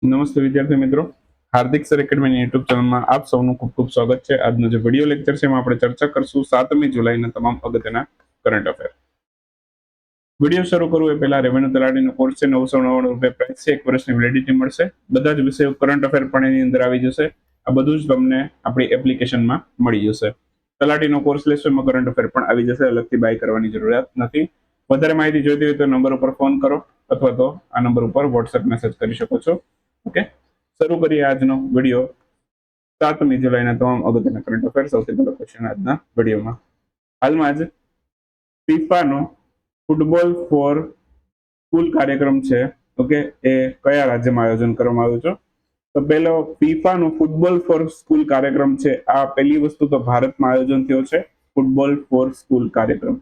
નમસ્તે વિદ્યાર્થી મિત્રો, હાર્દિક સર એકેડમી યુટ્યુબ ચેનલમાં આપ સૌનું ખૂબ ખૂબ સ્વાગત છે। આજનો જે વિડીયો લેક્ચર છે એમાં આપણે ચર્ચા કરશું 7મી જુલાઈના તમામ અગત્યના કરંટ અફેર। વિડીયો શરૂ કરવું એ પહેલા રેવન્યુ તલાટીનો કોર્સ છે, 999 રૂપિયા પ્રાઇસ છે, 1 વર્ષની વેલિડિટી મળશે। બધા જ વિષયો કરંટ અફેર પણ એની અંદર આવી જશે। આ બધું જ તમને આપણી એપ્લિકેશનમાં મળી જશે। તલાટીનો કોર્સ લેશો એમાં કરંટ અફેર પણ આવી જશે, અલગથી બાય કરવાની જરૂરિયાત નથી। વધારે માહિતી જોઈતી હોય તો નંબર ઉપર ફોન કરો અથવા તો આ નંબર ઉપર વોટ્સએપ મેસેજ કરી શકો છો। ઓકે, શરૂ કરીએ આજનો વિડીયો। 7મી જુલાઈના તમામ અગત્યના કરંટ અફેર। સૌથી પહેલો ક્વેશ્ચન આજના વિડીયોમાં, હાલમાં જ ફીફાનો ફૂટબોલ ફોર સ્કૂલ કાર્યક્રમ છે, ઓકે, એ કયા રાજ્યમાં આયોજન કરવામાં આવ્યું છે? તો પહેલો ફીફાનો ફૂટબોલ ફોર સ્કૂલ કાર્યક્રમ છે, આ પહેલી વસ્તુ તો ભારતમાં આયોજન થયો છે, ફૂટબોલ ફોર સ્કૂલ કાર્યક્રમ।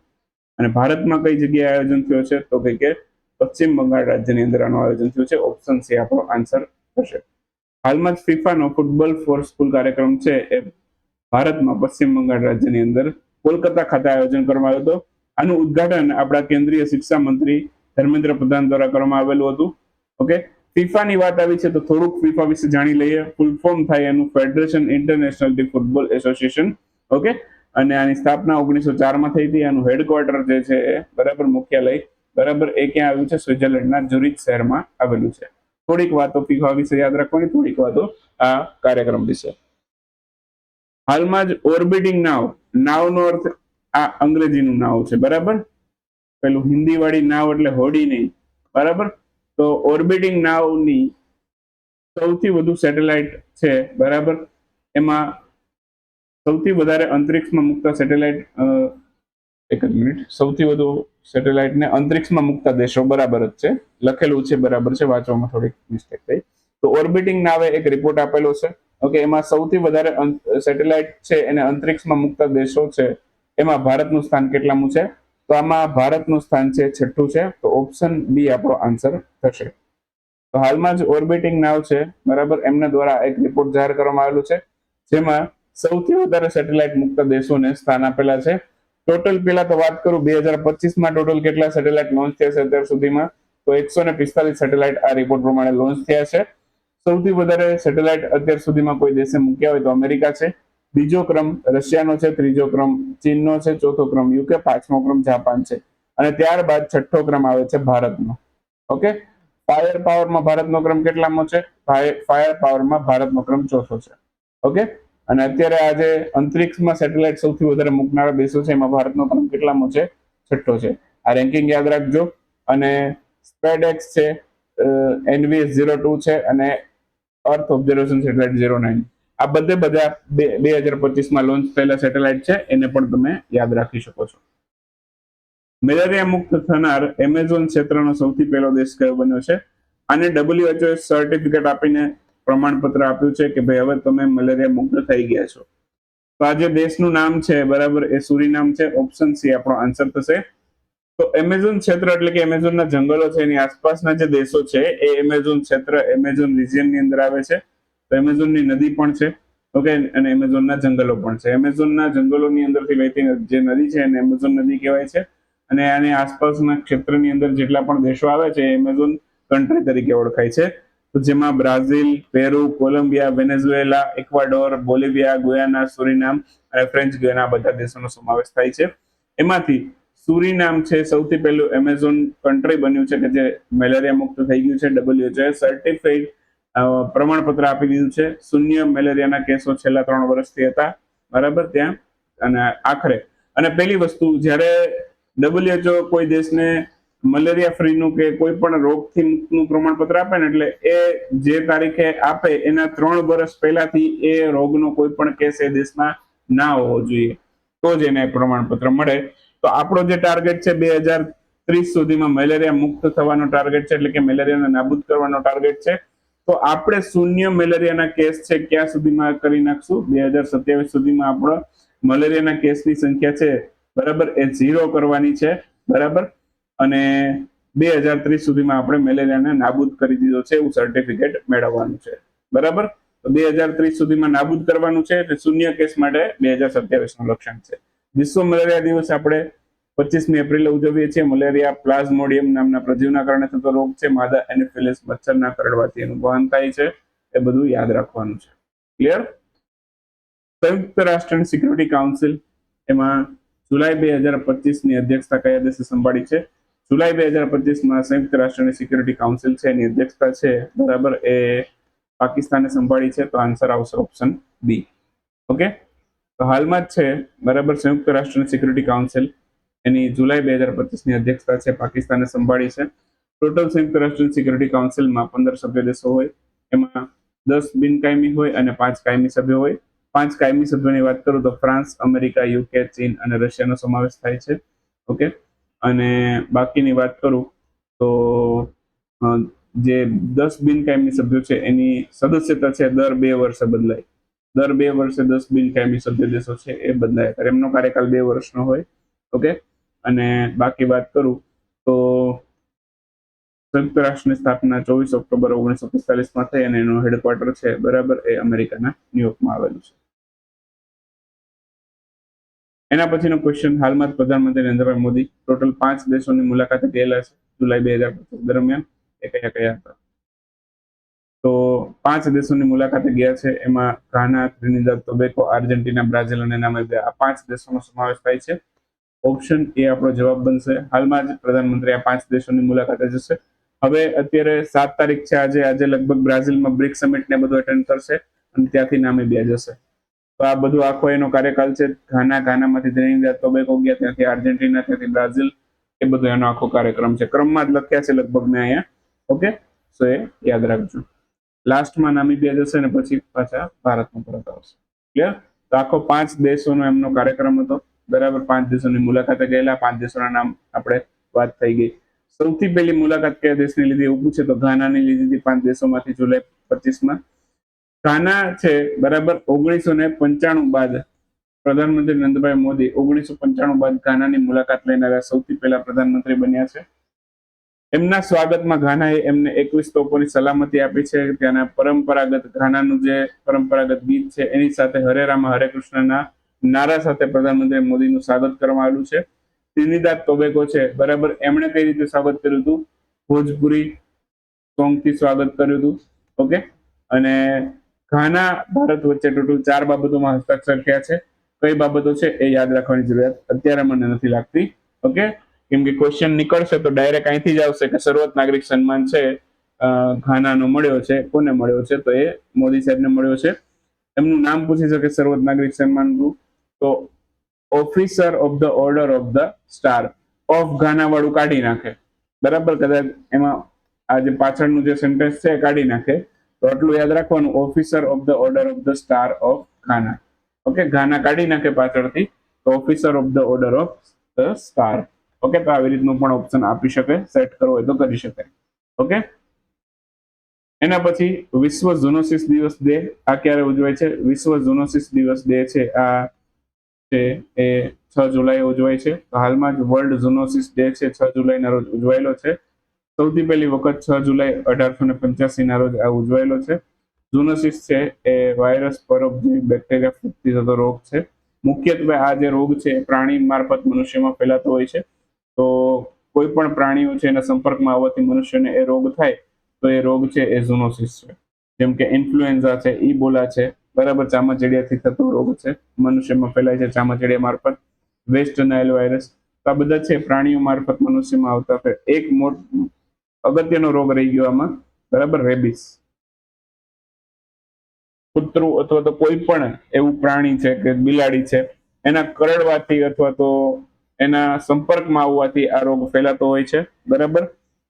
અને ભારતમાં કઈ જગ્યાએ આયોજન થયો છે? તો કે પશ્ચિમ બંગાળ રાજ્યની અંદર આનું આયોજન થયું છે। ઓપ્શન સી આપણો આન્સર થશે। હાલમાં જ ફીફાનો ફૂટબોલ ફોર સ્કૂલ કાર્યક્રમ છે એ ભારતમાં પશ્ચિમ બંગાળ રાજ્યની અંદર કોલકાતા ખાતે આયોજન કરવામાં આવ્યો હતો। આનું ઉદ્ઘાટન આપણા કેન્દ્રીય શિક્ષા મંત્રી ધર્મેન્દ્ર પ્રધાન દ્વારા કરવામાં આવેલું હતું। ઓકે, ફીફાની વાત આવી છે તો થોડુંક ફીફા વિશે જાણી લઈએ। ફૂલ ફોર્મ થાય એનું ફેડરેશન ઇન્ટરનેશનલ દી ફૂટબોલ એસોસિએશન। ઓકે, અને આની સ્થાપના 1904 માં થઈ હતી। આનું હેડક્વાર્ટર જે છે એ બરાબર મુખ્યાલય બરાબર એ ક્યાં આવ્યું છે? સ્વિટ્ઝરલેન્ડના ઝુરિચ શહેરમાં આવેલું છે। થોડીક વાતો ફીફા વિશે યાદ રાખવાની, થોડીક વાતો આ કાર્યક્રમ વિશે। હાલમાં જ ઓર્બિટિંગ નાવ, નાવનો અર્થ આ અંગ્રેજીનું નાવ છે બરાબર, પેલું હિન્દી વાળી નાવ એટલે હોડી નહીં બરાબર। તો ઓર્બિટિંગ નાવની સૌથી વધુ સેટેલાઇટ છે બરાબર, એમાં સૌથી વધારે અંતરિક્ષમાં મુકતા સેટેલાઇટ એક જ મિનિટ, સૌથી વધુ સેટેલાઇટને અંતરિક્ષમાં મુકતા દેશો બરાબર જ છે, લખેલું છે બરાબર છે, વાંચવામાં થોડીક મિસ્ટેક થઈ। તો ઓર્બિટિંગ નાવે એક રિપોર્ટ આપેલો છે, ઓકે, એમાં સૌથી વધારે સેટેલાઇટ છે એને અંતરિક્ષમાં મુકતા દેશો છે એમાં ભારતનું સ્થાન કેટલામું છે? તો આમાં ભારતનું સ્થાન છે 6થું છે, તો ઓપ્શન બી આપણો આન્સર થશે। તો હાલમાં જ ઓર્બિટિંગ નાવ છે બરાબર, એમના દ્વારા એક રિપોર્ટ જાહેર કરવામાં આવેલું છે જેમાં સૌથી વધારે સેટેલાઇટ મુકતા દેશોને સ્થાન આપેલા છે। ટોટલ પેલા તો વાત કરું 2025માં ટોટલ કેટલા સેટેલાઇટ લોન્ચ થયા છે અત્યાર સુધીમાં? તો 145 સેટેલાઇટ આ રિપોર્ટ પ્રમાણે લોન્ચ થયા છે। સૌથી વધારે સેટેલાઇટ અત્યાર સુધીમાં કોઈ દેશે મૂક્યા હોય તો અમેરિકા છે, બીજો ક્રમ રશિયાનો છે, ત્રીજો ક્રમ ચીનનો છે, ચોથો ક્રમ યુકે, પાંચમો ક્રમ જાપાન છે, અને ત્યારબાદ 6થો ક્રમ આવે છે ભારતનો। ઓકે, ફાયર પાવરમાં ભારતનો ક્રમ કેટલામો છે? ફાયર પાવરમાં ભારતનો ક્રમ 4થો છે। ઓકે, અને અત્યારે આજે અંતરિક્ષમાં સેટેલાઇટ સૌથી વધારે મૂકનારા દેશો છે એમાં ભારતનો ક્રમ કેટલામો છે? 6થો છે। આ રેન્કિંગ યાદ રાખજો। અને સ્પેડએક્સ છે, NVS-02 છે, અને અર્થ ઓબ્ઝર્વેશન સેટેલાઇટ 09, આ બધા 2025માં લોન્ચ થયેલા સેટેલાઇટ છે, એને પણ તમે યાદ રાખી શકો છો। મેલેરિયા મુક્ત થનાર એમેઝોન ક્ષેત્રનો સૌથી પહેલો દેશ કયો બન્યો છે? આને WHO સર્ટિફિકેટ આપીને પ્રમાણપત્ર આપ્યું છે કે ભાઈ હવે તમે મલેરિયા મુક્ત થઈ ગયા છો। તો આ જે દેશનું નામ છે બરાબર એ સુરીનામ છે। ઓપ્શન સી આપણો આન્સર થશે। તો એમેઝોન ક્ષેત્ર એટલે કે એમેઝોનના જંગલો છે એની આસપાસના જે દેશો છે એ એમેઝોન ક્ષેત્ર, એમેઝોન રિજિયનની અંદર આવે છે। તો એમેઝોનની નદી પણ છે, ઓકે, અને એમેઝોનના જંગલો પણ છે। એમેઝોનના જંગલોની અંદરથી વહેતી જે નદી છે એને એમેઝોન નદી કહેવાય છે, અને આની આસપાસના ક્ષેત્રની અંદર જેટલા પણ દેશો આવે છે એ એમેઝોન કન્ટ્રી તરીકે ઓળખાય છે। તો જેમાં Brazil, Peru, Colombia, Venezuela, Ecuador, Bolivia, Guyana, Suriname અને ફ્રેન્ચ ગુયાના બધા દેશોનો સમાવેશ થાય છે। એમાંથી સુરીનામ છે સૌથી પહેલું એમેઝોન કન્ટ્રી બન્યું છે કે જે મેલેરિયા મુક્ત થઈ ગયું છે। WHO સર્ટિફાઈડ પ્રમાણપત્ર આપી દીધું છે। શૂન્ય મેલેરિયાના કેસો છેલ્લા 3 વર્ષથી હતા બરાબર ત્યાં, અને આખરે અને પહેલી વસ્તુ જ્યારે WHO કોઈ દેશને મલેરિયા ફ્રીનું કે કોઈ પણ રોગથી મુક્તનું પ્રમાણપત્ર આપે ને એટલે એ જે તારીખે આપે એના 3 વર્ષ પહેલાથી એ રોગનો કોઈ પણ કેસ એ દેશમાં ના હોવો જોઈએ તો જ એને પ્રમાણપત્ર મળે। તો આપણો જે ટાર્ગેટ છે 2030 સુધીમાં મેલેરિયા મુક્ત થવાનો ટાર્ગેટ છે, એટલે કે મેલેરિયાને નાબૂદ કરવાનો ટાર્ગેટ છે। તો આપણે શૂન્ય મેલેરિયાના કેસ છે ક્યાં સુધીમાં કરી નાખશું? 2027 સુધીમાં આપણો મલેરિયાના કેસની સંખ્યા છે બરાબર એ 0 કરવાની છે બરાબર, અને 2030 સુધીમાં આપણે મેલેરિયાને નાબૂદ કરી દીધો છે એવું સર્ટિફિકેટ મેળવવાનું છે બરાબર। તો 2030 સુધીમાં નાબૂદ કરવાનું છે, એટલે શૂન્ય કેસ માટે 2027 નું લક્ષ્યાંક છે। વિશ્વ મલેરિયા દિવસ આપણે 25મી એપ્રિલે ઉજવીએ છીએ. મલેરિયા પ્લાઝ્મોડિયમ નામના પ્રજીવના કારણે થતો રોગ છે. માદા એનોફિલિસ મચ્છરના કરડવાથી એનું વહન થાય છે. એ બધું યાદ રાખવાનું છે. ક્લિયર? સંયુક્ત રાષ્ટ્રની સિક્યુરિટી કાઉન્સિલ એમાં જુલાઈ 2025 ની અધ્યક્ષતા કયા દેશે સંભાળી છે? જુલાઈ 2025 સંયુક્ત રાષ્ટ્રની સિક્યુરિટી કાઉન્સિલ છે એની અધ્યક્ષતા છે બરાબર એ પાકિસ્તાને સંભાળી છે. તો આન્સર આવશે ઓપ્શન બી. ઓકે, તો હાલમાં જ છે બરાબર સંયુક્ત રાષ્ટ્રની સિક્યુરિટી કાઉન્સિલ એની જુલાઈ 2025 ની અધ્યક્ષતા છે પાકિસ્તાને સંભાળી છે. ટોટલ સંયુક્ત રાષ્ટ્રની સિક્યુરિટી કાઉન્સિલમાં 15 સભ્ય દેશો હોય, એમાં 10 બિનકાયમી હોય અને 5 કાયમી સભ્યો હોય. 5 કાયમી સભ્યોની વાત કરું તો ફ્રાન્સ, અમેરિકા, યુકે, ચીન અને રશિયાનો સમાવેશ થાય છે. ઓકે, અને બાકીની વાત કરું તો જે 10 બિનકાયમી સભ્યો છે એની સદસ્યતા છે દર 2 વર્ષે બદલાય. દર 2 વર્ષે 10 બિનકાયમી સભ્ય દેશો છે એ બદલાય. એમનો કાર્યકાળ 2 વર્ષનો હોય. ઓકે, અને બાકી વાત કરું તો સંયુક્ત રાષ્ટ્રની સ્થાપના 24 ઓક્ટોબર 1945 થઈ અને એનું હેડક્વાર્ટર છે બરાબર એ અમેરિકાના ન્યુયોર્કમાં આવેલું છે. એના પછીનો ક્વેશ્ચન, હાલમાં પ્રધાનમંત્રી નરેન્દ્રભાઈ મોદી ટોટલ 5 દેશોની મુલાકાતે ગયેલા છે જુલાઈ 2025 દરમિયાન. એ કયા કયા હતા? તો 5 દેશોની મુલાકાતે ગયા છે. એમાં ઘાના, ત્રિનિદાદ, ટોબેગો, આર્જેન્ટિના, બ્રાઝિલ અને નામિબિયા, આ 5 દેશોનો સમાવેશ થાય છે. ઓપ્શન એ આપણો જવાબ બનશે. હાલમાં જ પ્રધાનમંત્રી આ 5 દેશોની મુલાકાતે જશે. હવે અત્યારે 7 તારીખ છે આજે લગભગ બ્રાઝિલમાં બ્રિક સમિટ ને બધું એટેન્ડ કરશે અને ત્યાંથી નામિબિયા જશે. તો આ બધું આખો એનો કાર્યકાળ છે. ઘાનામાંથી ત્રિનિદાદ ટોબેગો ગયા, ત્યાંથી આર્જેન્ટિના, ત્યાંથી બ્રાઝિલ, એ બધો એનો આખો કાર્યક્રમ છે. ક્રમમાં જ લખ્યા છે લગભગ મેં અહીંયા. ઓકે, સો એ યાદ રાખજો. લાસ્ટમાં નામિબિયા જશે ને પછી પાછા ભારતમાં પરત આવશે. ક્લિયર? તો આખો 5 દેશોનો એમનો કાર્યક્રમ હતો બરાબર. 5 દેશોની મુલાકાતે ગયેલા. 5 દેશોના નામ આપણે વાત થઈ ગઈ. સૌથી પહેલી મુલાકાત કયા દેશની લીધી એવું પૂછે તો ઘાનાની લીધી હતી 5 દેશોમાંથી જુલાઈ 25. ઘાના છે બરાબર 1995 બાદ પ્રધાનમંત્રી નરેન્દ્રભાઈ મોદી 1995 બાદ ઘાનાની મુલાકાત લઈને આવ્યા. સૌથી પહેલા પ્રધાનમંત્રી બન્યા છે. એમના સ્વાગતમાં ઘાનાએ એમને 21 તોપોની સલામતી આપી છે. ત્યાંના પરંપરાગત ઘાનાનું જે પરંપરાગત ગીત છે એની સાથે હરે રામ હરે કૃષ્ણના નારા સાથે પ્રધાનમંત્રી મોદીનું સ્વાગત કરવામાં આવ્યું છે. ત્રિનિદાદ ટોબેગો છે બરાબર, એમણે કઈ રીતે સ્વાગત કર્યું હતું? ભોજપુરી સોંગથી સ્વાગત કર્યું હતું. ઓકે, અને ઘાના ભારત વચ્ચે ટોટલ 4 બાબતોમાં હસ્તાક્ષર થયા છે. કઈ બાબતો છે એ યાદ રાખવાની જરૂરિયાત અત્યારે મને નથી લાગતી. ઓકે, કેમ કે ક્વેશ્ચન નીકળશે તો ડાયરેક્ટ અહીંથી જ આવશે કે સર્વોચ્ચ નાગરિક સન્માન છે ઘાનાનો મળ્યો છે. કોને મળ્યો છે? તો એ મોદી સાહેબને મળ્યો છે. એમનું નામ પૂછી શકે સર્વોચ્ચ નાગરિક સન્માનનું, તો officer of the order of the star of Ghana વાળું કાઢી નાખે બરાબર. કદાચ એમાં આ જે પાછળનું જે સેન્ટેન્સ છે એ કાઢી નાખે. તો આટલું યાદ રાખવાનું, officer of the order of the star of Ghana. Okay, Ghana કાઢી નાખે પાછળથી, તો officer of the order of the star. Okay, તો આવી રીતનું પણ ઓપ્શન આપી શકે, સેટ કરવો હોય તો કરી શકે. ઓકે, એના પછી વિશ્વ ઝૂનોસિસ દિવસ ડે આ ક્યારે ઉજવાય છે? વિશ્વ ઝૂનોસિસ દિવસ ડે છે આ છે એ 6 જુલાઈ ઉજવાય છે. તો હાલમાં જ વર્લ્ડ ઝૂનોસિસ ડે છે 6 જુલાઈના રોજ ઉજવાયેલો છે. સૌથી પહેલી વખત 6 જુલાઈ 1885 ના રોજ આ ઉજવાયેલો છે. ઝૂનોસિસ છે એ વાયરસ, પરોપજીવી, બેક્ટેરિયા ફૂગથી થતો રોગ છે. મુખ્યત્વે આ જે રોગ છે પ્રાણી મારફત મનુષ્યમાં ફેલાતો હોય છે. તો કોઈ પણ પ્રાણીઓ છે એના સંપર્કમાં આવવાથી મનુષ્યને એ રોગ થાય તો એ રોગ છે એ ઝૂનોસિસ છે. જેમ કે ઇન્ફ્લુએન્ઝા છે, ઈબોલા છે બરાબર, ચામાચીડિયાથી થતો રોગ છે, મનુષ્યમાં ફેલાય છે ચામાચીડિયા મારફત. વેસ્ટ નાઇલ વાયરસ, આ બધા છે પ્રાણીઓ મારફત મનુષ્યમાં આવતા. એક અગત્યનો રોગ રહી ગયો આમાં બરાબર, રેબિસ. કૂતરું અથવા તો કોઈ પણ એવું પ્રાણી છે કે બિલાડી છે એના કરડવાથી અથવા તો એના સંપર્કમાં આવવાથી આ રોગ ફેલાતો હોય છે બરાબર.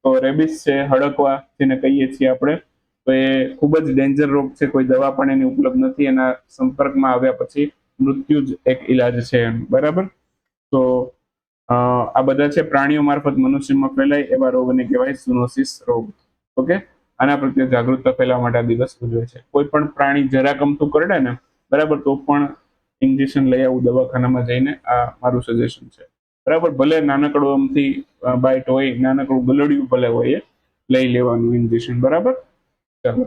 તો રેબિસ છે, હડકવા જેને કહીએ છીએ આપણે, તો એ ખૂબ જ ડેન્જર રોગ છે. કોઈ દવા પણ એની ઉપલબ્ધ નથી. એના સંપર્કમાં આવ્યા પછી મૃત્યુ જ એક ઈલાજ છે બરાબર. તો આ બધા છે પ્રાણીઓ મારફત મનુષ્યમાં ફેલાય એવા રોગને કહેવાય ઝૂનોસિસ રોગ. ઓકે, આના પ્રત્યે જાગૃતતા ફેલાવવા માટે આ દિવસ ઉજવે છે. કોઈ પણ પ્રાણી જરા કમતું કરડે ને બરાબર તો પણ ઇન્જેક્શન લઈ આવું દવાખાનામાં જઈને, આ મારું સજેશન છે બરાબર. ભલે નાનકડું આમથી બાઇટ હોય, નાનકડું ગલડિયું ભલે હોય, એ લઈ લેવાનું ઇન્જેક્શન બરાબર. ચાલો,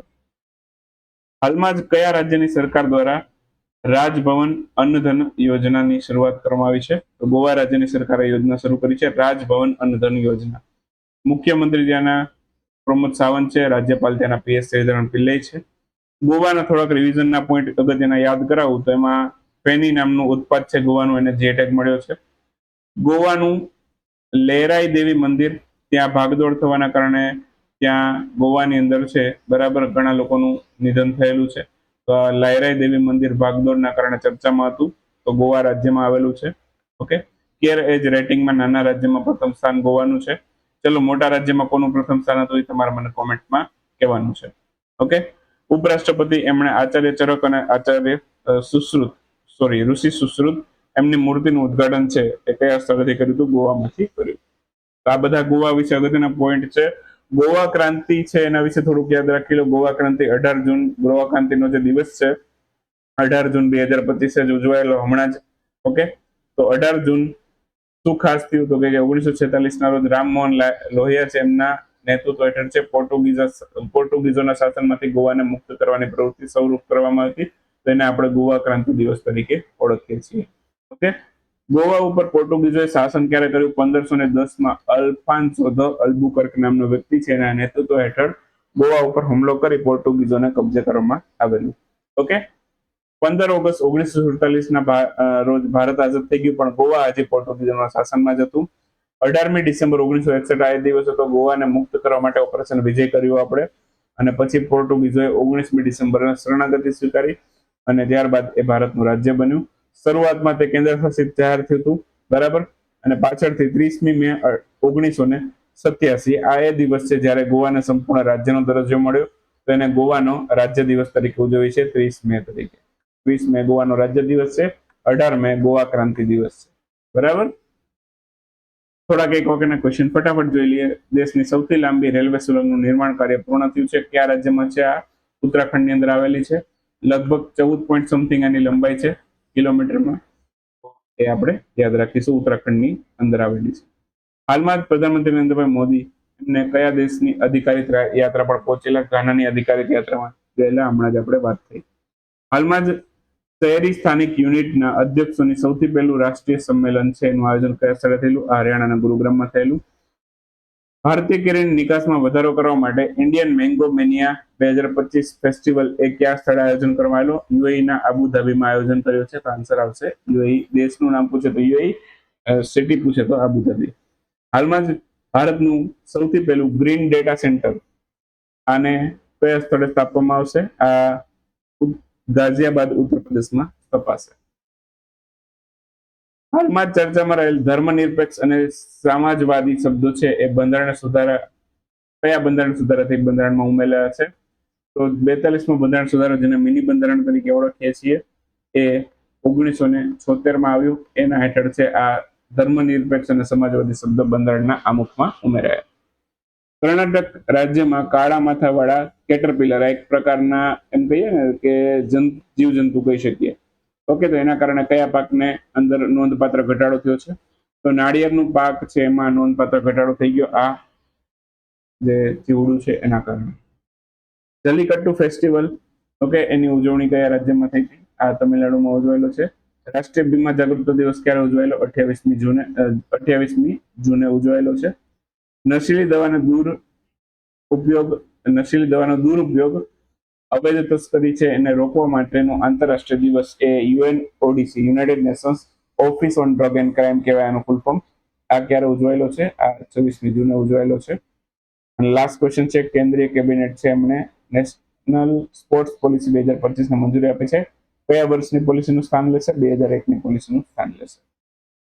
હાલમાં જ કયા રાજ્યની સરકાર દ્વારા રાજભવન અન્નધન યોજનાની શરૂઆત કરવામાં આવી છે. તો ગોવા રાજ્યની સરકારે યોજના શરૂ કરી છે રાજભવન અન્નધન યોજના. મુખ્યમંત્રી ત્યાંના પ્રમોદ સાવંત છે, રાજ્યપાલ ત્યાંના PS શ્રીધરન પિલ્લઈ છે. ગોવાના થોડાક રિવિઝનના પોઈન્ટ અગત્યના યાદ કરાવું તો એમાં ફેની નામનું ઉત્પાદ છે ગોવાનું, એને જે ટેગ મળ્યો છે. ગોવાનું લહેરાઈ દેવી મંદિર, ત્યાં ભાગદોડ થવાના કારણે ત્યાં ગોવાની અંદર છે બરાબર ઘણા લોકોનું નિધન થયેલું છે. તો લહેરાઈ દેવી મંદિર ભાગદોડના કારણે ચર્ચામાં હતું. તો ગોવા રાજ્યમાં આવેલું છે. ઓકે, કેર એજ રેટિંગમાં નાના રાજ્યમાં પ્રથમ સ્થાન ગોવાનું છે. ચલો, મોટા રાજ્યમાં કોનું પ્રથમ સ્થાન હતું એ તમારે મને કોમેન્ટમાં કહેવાનું છે. ઓકે, ઉપરાષ્ટ્રપતિ એમણે આચાર્ય ચરક અને આચાર્ય ઋષિ સુશ્રુત એમની મૂર્તિનું ઉદ્ઘાટન છે એ કયા સ્થળેથી કર્યું હતું? ગોવામાંથી કર્યું. તો આ બધા ગોવા વિશે અગત્યના પોઈન્ટ છે. ગોવા ક્રાંતિ છે એના વિશે થોડુંક યાદ રાખી લો. ગોવા ક્રાંતિ 18 જૂન ગોવા ક્રાંતિનો જે દિવસ છે 18 જૂન 2025 જ ઉજવાયેલો હમણાં જ. ઓકે, તો 18 જૂન શું ખાસ થયું તો કે 1946 ના રોજ રામમોહન લોહિયા છે એમના નેતૃત્વ હેઠળ છે પોર્ટુગીઝોના શાસનમાંથી ગોવાને મુક્ત કરવાની પ્રવૃત્તિ શરૂ કરવામાં આવી. તો એને આપણે ગોવા ક્રાંતિ દિવસ તરીકે ઓળખીએ છીએ. ઓકે, ગોવા ઉપર પોર્ટુગીઝોએ શાસન ક્યારે કર્યું? 1510 અલ્ફાન્સો ધ અલ્બુકર્ક નામનો વ્યક્તિ છે એના નેતૃત્વ હેઠળ ગોવા ઉપર હુમલો કરી પોર્ટુગીઝોને કબજે કરવામાં આવેલું. ઓકે, 15 ઓગસ્ટ 1947 રોજ ભારત આઝાદ થઈ ગયું, પણ ગોવા હજી પોર્ટુગીઝોના શાસનમાં જ હતું. 18મી ડિસેમ્બર 1961 આ દિવસ હતો. ગોવાને મુક્ત કરવા માટે ઓપરેશન વિજય કર્યું આપણે, અને પછી પોર્ટુગીઝોએ 19મી ડિસેમ્બરના શરણાગતિ સ્વીકારી અને ત્યારબાદ એ ભારતનું રાજ્ય બન્યું. શરૂઆતમાં તે કેન્દ્ર શાસિત જાહેર થયું હતું બરાબર, અને પાછળથી 30મી મે 1987 આ એ દિવસ છે જ્યારે ગોવાને સંપૂર્ણ રાજ્યનો દરજ્જો મળ્યો. તો એને ગોવાનો રાજ્ય દિવસ તરીકે ઉજવી છે 30 મે તરીકે. 20 મે ગોવાનો રાજ્ય દિવસ છે, 18 મે ગોવા ક્રાંતિ દિવસ છે. બરાબર, થોડાક એક વાક્યના ક્વેશ્ચન ફટાફટ જોઈ લઈએ. દેશની સૌથી લાંબી રેલવે સુરંગનું નિર્માણ કાર્ય પૂર્ણ થયું છે. કયા રાજ્યમાં છે? આ ઉત્તરાખંડની અંદર આવેલી છે. લગભગ 14 પોઈન્ટ સમથિંગ આની લંબાઈ છે કિલોમીટરમાં. એ આપણે યાદ રાખીશું, ઉત્તરાખંડની અંદર આવેલી છે. હાલમાં જ પ્રધાનમંત્રી નરેન્દ્રભાઈ મોદી એમને કયા દેશની અધિકારિક યાત્રા પર પહોંચેલા? ઘાનાની અધિકારિક યાત્રામાં ગયેલા, હમણાં જ આપણે વાત થઈ. હાલમાં જ શહેરી સ્થાનિક યુનિટના અધ્યક્ષોની સૌથી પહેલું રાષ્ટ્રીય સંમેલન છે એનું આયોજન કયા સ્થળે થયેલું? હરિયાણાના ગુરુગ્રામમાં થયેલું. ભારતીય કેરીની નિકાસમાં વધારો કરવા માટે ઇન્ડિયન મેંગો મેનિયા 2025 ફેસ્ટિવલ એ કયા સ્થળે આયોજન કરવામાં આવેલો? યુએઈ ના આબુધાબીમાં આયોજન કર્યું છે. તો આન્સર આવશે યુએઈ. દેશનું નામ પૂછે તો યુએઈ, સિટી પૂછે તો આબુધાબી. હાલમાં જ ભારતનું સૌથી પહેલું ગ્રીન ડેટા સેન્ટર આને કયા સ્થળે સ્થાપવામાં આવશે? આ ગાઝિયાબાદ ઉત્તર પ્રદેશમાં સ્થપાશે. હાલમાં જ ચર્ચામાં રહેલ ધર્મનિરપેક્ષ અને સમાજવાદી શબ્દો છે એ બંધારણ સુધારા કયા બંધારણ સુધારાથી બંધારણમાં ઉમેરેલા છે? તો 42મો બંધારણ સુધારો, જેને મિની બંધારણ તરીકે ઓળખીએ છીએ, એ 1976માં આવ્યું. એના હેઠળ છે આ ધર્મનિરપેક્ષ અને સમાજવાદી શબ્દ બંધારણના આમુખમાં ઉમેરાયા. કર્ણાટક રાજ્યમાં કાળા માથાવાળા કેટરપિલર, એક પ્રકારના એમ કહીએ ને કે જીવજંતુ કહી શકીએ. ઓકે, તો એના કારણે કયા પાકને અંદર નોંધપાત્ર ઘટાડો થયો છે? તો નાળિયેરનું પાક છે એમાં નોંધપાત્ર ઘટાડો થઈ ગયો, આ જે જીવડું છે એના કારણે. જલ્લીકટ્ટુ ફેસ્ટિવલ, ઓકે, એની ઉજવણી કયા રાજ્યમાં થઈ હતી? આ તમિલનાડુમાં ઉજવાયેલો છે. રાષ્ટ્રીય બીમા જાગૃતતા દિવસ ક્યારે ઉજવાયેલો? 28મી જૂને ઉજવાયેલો છે. નશીલી દવાનો દુરુપયોગ, અવૈધ તસ્કરી છે એને રોકવા માટેનો આંતરરાષ્ટ્રીય દિવસ એ UNODC, United Nations office on drug and crime કહેવાય આનું ફૂલ ફોર્મ. આ ક્યારે ઉજવાયેલો છે? આ 26મી જૂને ઉજવાયેલો છે. અને લાસ્ટ ક્વેશ્ચન છે, કેન્દ્રીય કેબિનેટ છે એમણે નેશનલ સ્પોર્ટ્સ પોલિસી 2025 ને મંજૂરી આપી છે. કયા વર્ષની પોલિસીનું સ્થાન લેશે? 2001ની પોલિસીનું સ્થાન લેશે.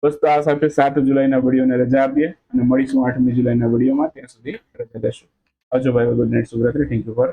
બસ, તો આ સાથે 7 જુલાઈના વિડીયોને રજા આપીએ અને મળીશું 8મી જુલાઈના વિડીયોમાં. ત્યાં સુધી રજા લેશું. આવજો ભાઈ, ગુડ નાઇટ, શુભરાત્રી. Thank you four